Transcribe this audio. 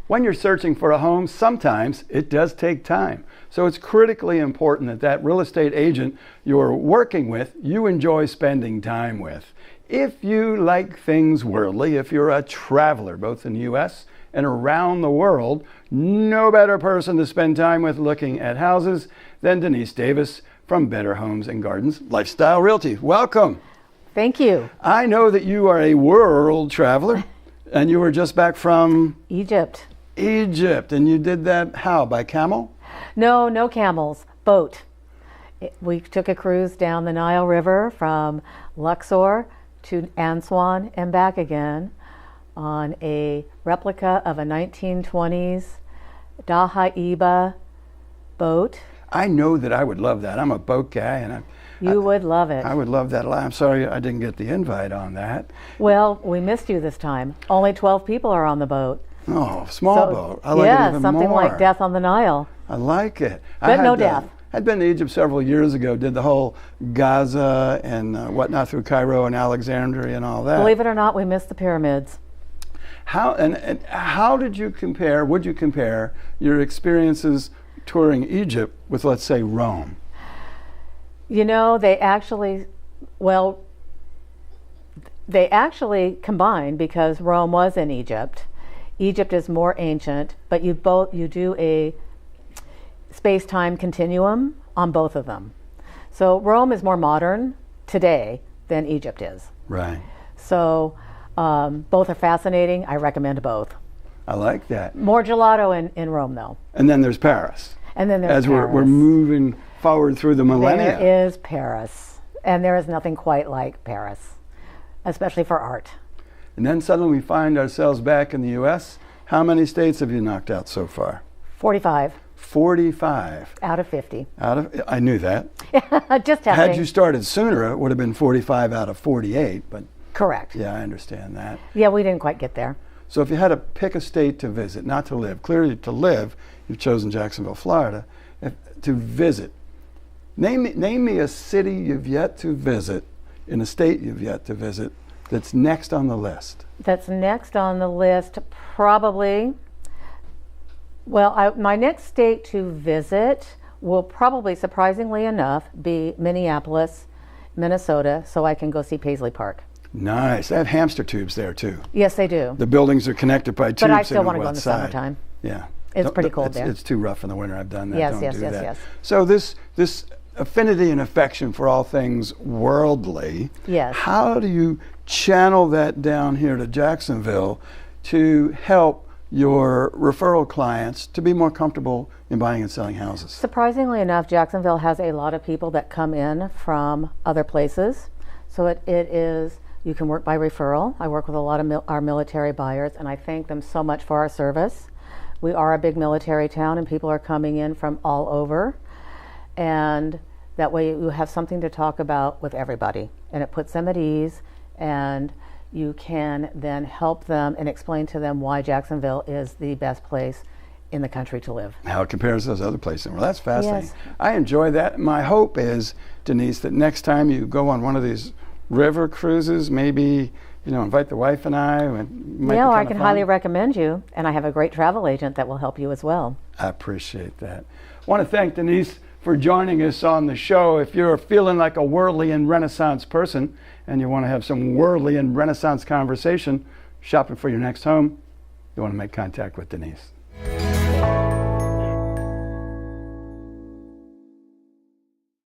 when you're searching for a home, sometimes it does take time. So it's critically important that that real estate agent you're working with, you enjoy spending time with. If you like things worldly, if you're a traveler, both in the U.S. and around the world, no better person to spend time with looking at houses than Denise Davis from Better Homes and Gardens Lifestyle Realty. Welcome. Thank you. I know that you are a world traveler, and you were just back from Egypt. Egypt, and you did that how? By camel? No, no camels. Boat. We took a cruise down the Nile River from Luxor to Aswan and back again on a replica of a 1920s Daha'iba boat. I know that I would love that. I'm a boat guy, and You would love it. I would love that a lot. I'm sorry I didn't get the invite on that. Well, we missed you this time. Only 12 people are on the boat. Oh, small boat. I like it even something more. like Death on the Nile. I like it. But no death. I'd been to Egypt several years ago, did the whole Gaza and whatnot through Cairo and Alexandria and all that. Believe it or not, we missed the pyramids. How and how did you compare, would you compare your experiences touring Egypt with, let's say, Rome? You know, they actually combined because Rome was in Egypt. Egypt is more ancient, but you do a space-time continuum on both of them. So Rome is more modern today than Egypt is. Right. So both are fascinating. I recommend both. I like that. More gelato in Rome, though. And then there's Paris. And then there's As Paris. we're moving forward through the millennia. There is Paris. And there is nothing quite like Paris, especially for art. And then suddenly we find ourselves back in the U.S. How many states have you knocked out so far? 45. 45. Out of 50. I knew that. Just testing. Had you started sooner, it would have been 45 out of 48, but correct. yeah, I understand that. Yeah, we didn't quite get there. So if you had to pick a state to visit, not to live, clearly to live, you've chosen Jacksonville, Florida. To visit, name me a city you've yet to visit, in a state you've yet to visit, that's next on the list. That's next on the list, probably. Well, my next state to visit will probably, surprisingly enough, be Minneapolis, Minnesota, so I can go see Paisley Park. Nice. They have hamster tubes there too. Yes, they do. The buildings are connected by tubes. But I still want to go in the summertime. Yeah. It's pretty cold there. It's too rough in the winter. I've done that. Yes, Don't do that. yes. So this affinity and affection for all things worldly. Yes. How do you channel that down here to Jacksonville to help your referral clients to be more comfortable in buying and selling houses? Surprisingly enough, Jacksonville has a lot of people that come in from other places. So it is, you can work by referral. I work with a lot of our military buyers, and I thank them so much for our service. We are a big military town, and people are coming in from all over. And that way you have something to talk about with everybody, and it puts them at ease, and you can then help them and explain to them why Jacksonville is the best place in the country to live. How it compares to those other places. Well, that's fascinating. Yes. I enjoy that. My hope is, Denise, that next time you go on one of these river cruises, maybe, invite the wife and I. Yeah, I can highly recommend you, and I have a great travel agent that will help you as well. I appreciate that. I want to thank Denise for joining us on the show. If you're feeling like a worldly and Renaissance person and you want to have some worldly and Renaissance conversation shopping for your next home, you want to make contact with Denise.